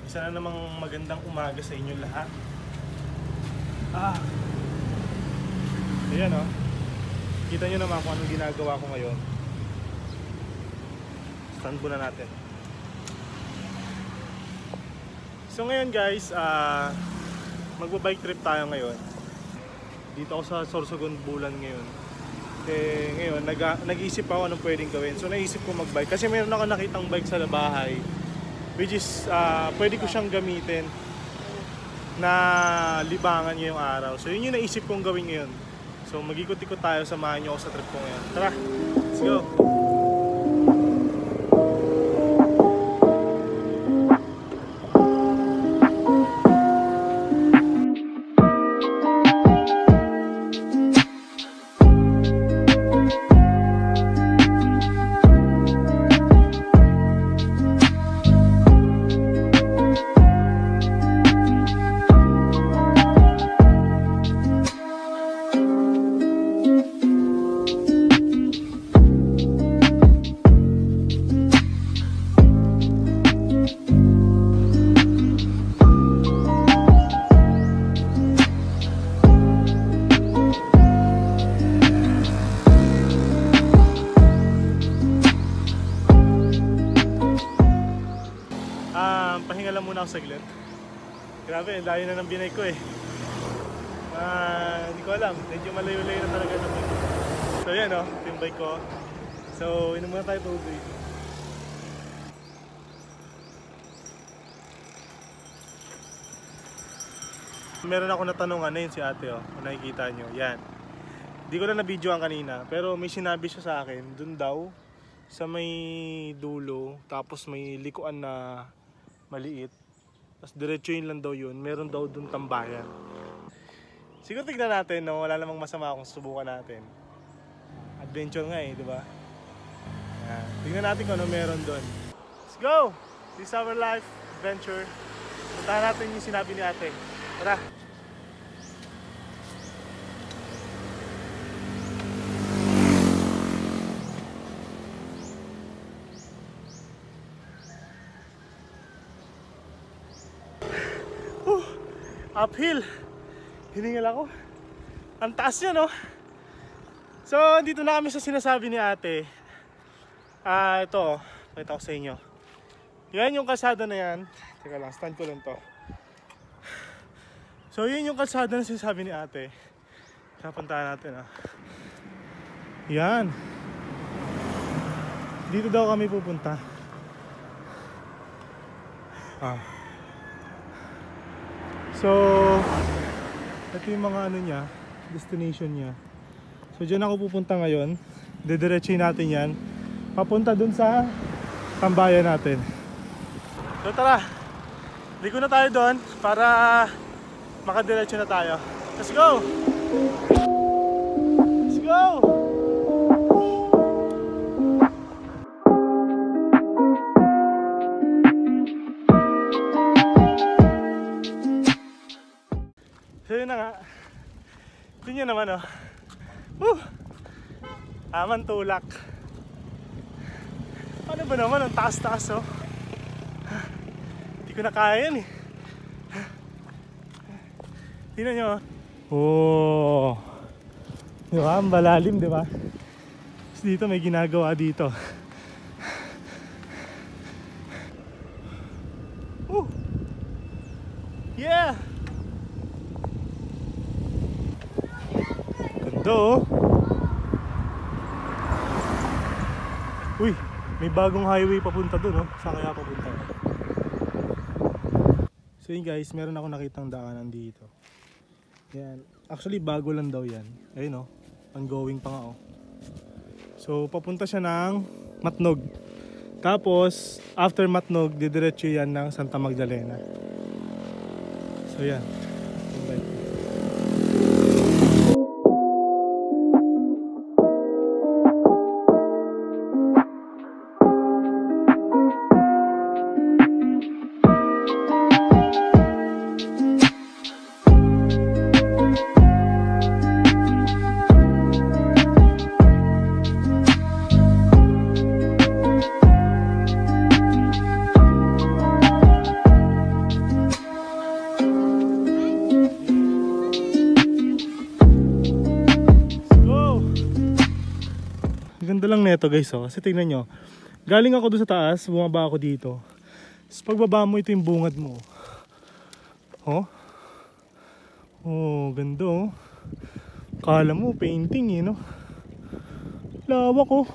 Isa na namang magandang umaga sa inyo lahat. Ayan o. Kita nyo naman kung anong ginagawa ko ngayon. Stand muna natin. So ngayon guys, magba-bike trip tayo ngayon. Dito ako sa Sorsogon Bulan ngayon. Ngayon, nag-iisip ako anong pwedeng gawin. So naisip ko mag-bike kasi mayroon ako nakitang bike sa bahay, which is pwede ko siyang gamitin na libangan ngayong araw. So yun yung naisip kong gawin ngayon. So mag-ikot-ikot tayo, samahan nyo ako sa trip ko ngayon. Tara, let's go! Pahinga lang muna ako saglit. Grabe, layo na ng binay ko eh. Hindi ko alam, medyo malayo-layo na talaga ng bike. So yan o, ito yung bike ko. So inom muna tayo tubig. Meron ako natanong ano yun si ate o, kung nakikita nyo, yan. Hindi ko na na-videoan kanina, pero may sinabi siya sa akin, dun daw sa may dulo, tapos may likuan na maliit, tapos diretso yun lang daw yun, meron daw dun tambayan. Siguro tignan natin, no? Wala namang masama kung subukan natin. Adventure nga eh, di ba? Tignan natin kung ano meron dun. Let's go! This is our life adventure. Puntahan natin yung sinabi ni ate. Tara! Uphill, hiningal ako. Ang taas niya, no? So dito na kami sa sinasabi ni ate. Ito, pakita ko sa inyo. Yan yung kalsada na yan. Teka lang, stand ko lang to. So yun yung kalsada na sinasabi ni ate. Kapuntahan natin yan. Dito daw kami pupunta. So, ito yung mga ano niya, destination niya. So, dyan ako pupunta ngayon. Didiretsuhin natin yan. Papunta dun sa tambayan natin. So, tara. Liko na tayo doon para makadiretso na tayo. Let's go! Let's go! So yun na nga. Ito nyo naman Aman tulak. Ano ba naman ang taas-taas Hindi ko na kaya yan eh. Tingnan nyo diba? Ang balalim, diba? Tapos dito may ginagawa dito. Yeah! Uy, may bagong highway papunta dun Saan kaya papunta? So yun guys, meron ako nakitang daanan dito. Yan, actually bago lang daw yan. Ayun ongoing pa nga So papunta siya ng Matnog. Tapos after Matnog, didiretso yan ng Santa Magdalena. So yan. ganda lang neto guys oh. Kasi tingnan nyo, galing ako doon sa taas, bumaba ako dito. Tapos pagbaba mo, ito yung bungad mo. Oh. Oh, ganda oh. Kala mo painting eh no. Lawak oh.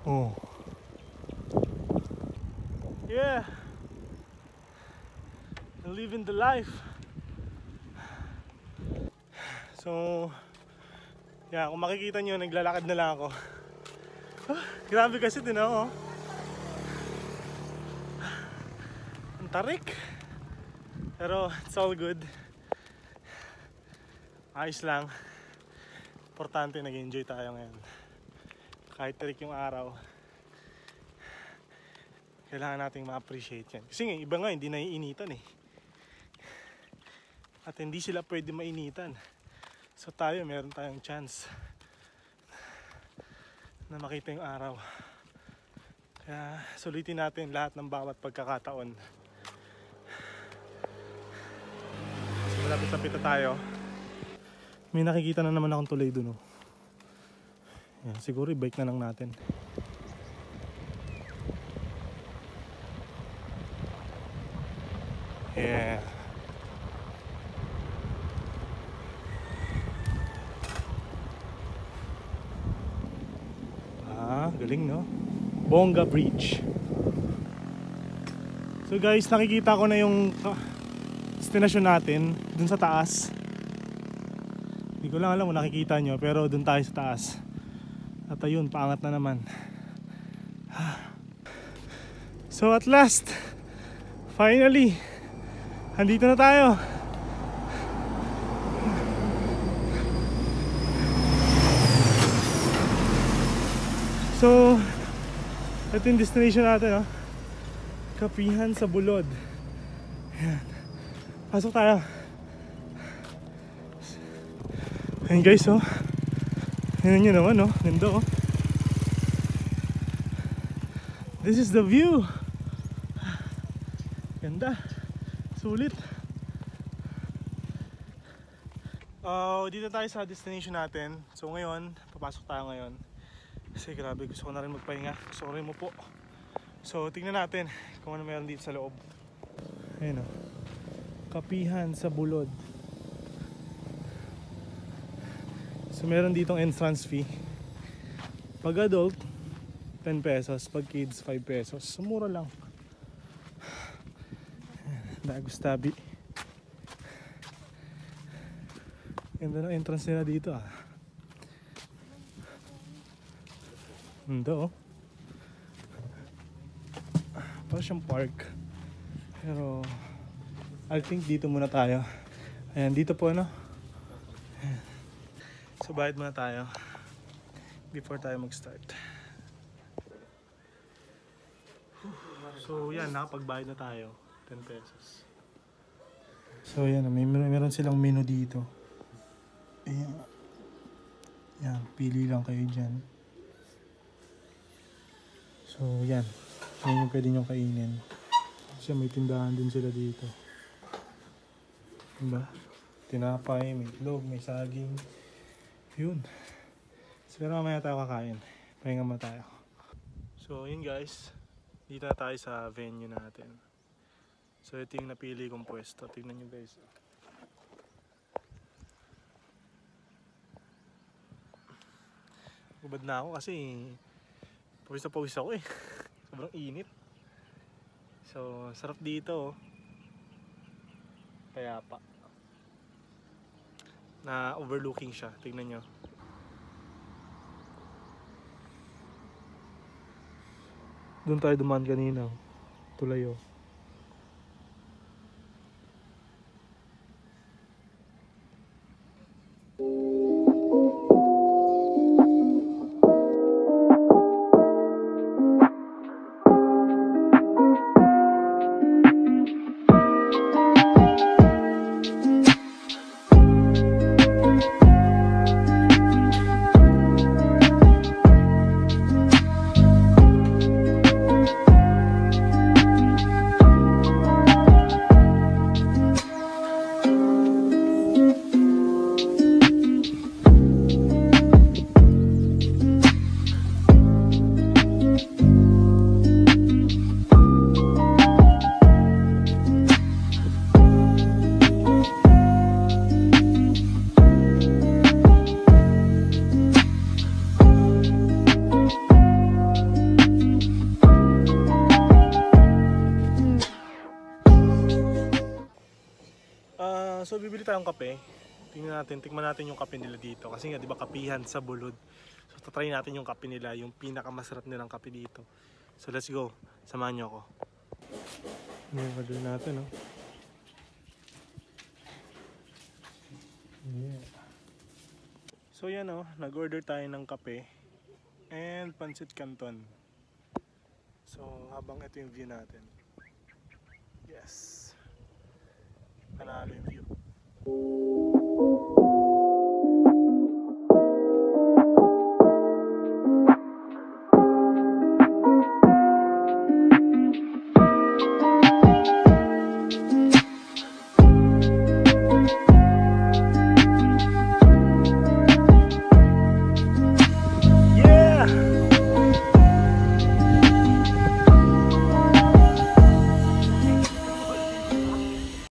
Oh. Yeah. Living the life. So, yeah, kung makikita nyo, naglalakad na lang ako. Grabe kasi din ako. Ang tarik. Pero it's all good. Ayos lang. Importante nag-enjoy tayo ngayon. Kahit tarik yung araw, kailangan nating ma-appreciate yan. Kasi nga, iba nga hindi naiinitan eh. At hindi sila pwede mainitan. So tayo, meron tayong chance na makita yung araw. Kaya sulitin natin lahat ng bawat pagkakataon. So, malapit-lapit na tayo. May nakikita na naman akong tulay dun oh. Yan, siguro i-bike na lang natin. Yeah. Galing no? Bongga Bridge. So guys, nakikita ko na yung destination natin dun sa taas. Hindi ko lang alam kung nakikita nyo, pero dun tayo sa taas. At ayun, paangat na naman. So at last, finally, andito na tayo. So, ito yung destination natin, oh. Kapihan sa Bulod. Ayan. Pasok tayo. Ayan guys, oh. Ayan nyo naman, oh. Ganda, oh. This is the view. Ganda. Sulit. Dito tayo sa destination natin. So ngayon, papasok tayo ngayon. Kasi grabe, gusto ko na rin magpahinga. Gusto ko rin po. So tingnan natin kung ano meron dito sa loob. Ayun o. Kapihan sa Bulod. So meron ditong entrance fee. Pag adult, 10 pesos. Pag kids, 5 pesos. So mura lang. Dagustabi. Ganda ng entrance nila dito ah. Ando, parang siyang park. Pero I think dito muna tayo. Ayan, dito po ano. Ayan. So bayad muna tayo before tayo mag-start. So yan, nakapagbayad na tayo. 10 pesos. So yan, meron silang menu dito. Ayan. Yan, pili lang kayo dyan. So yan, yan yung pwede nyo kainin. Kasi may tindahan din sila dito. Diba? Tinapay, may itlog, may saging. Yun. So pero mamaya tayo kakain. Pahinga muna tayo. So yun guys, dito na tayo sa venue natin. So ito yung napili kong pwesto. Tignan nyo guys. Ubad na ako kasi pawis na pawis ako eh. Sobrang init. So, sarap dito. Payapa. Na overlooking siya. Tignan nyo. Doon tayo dumaan kanina. Tulay oh. So bibili tayong kape. Tikman natin yung kape nila dito. Kasi nga, di ba, kapihan sa Bulod. So tatry natin yung kape nila, yung pinakamasarap nilang kape dito. So let's go. Samahan niyo ako. Ano yung order natin, no? Yeah. So yan, no, nag-order tayo ng kape and pancit canton. So habang ito yung view natin. Yes. Panalo yung view.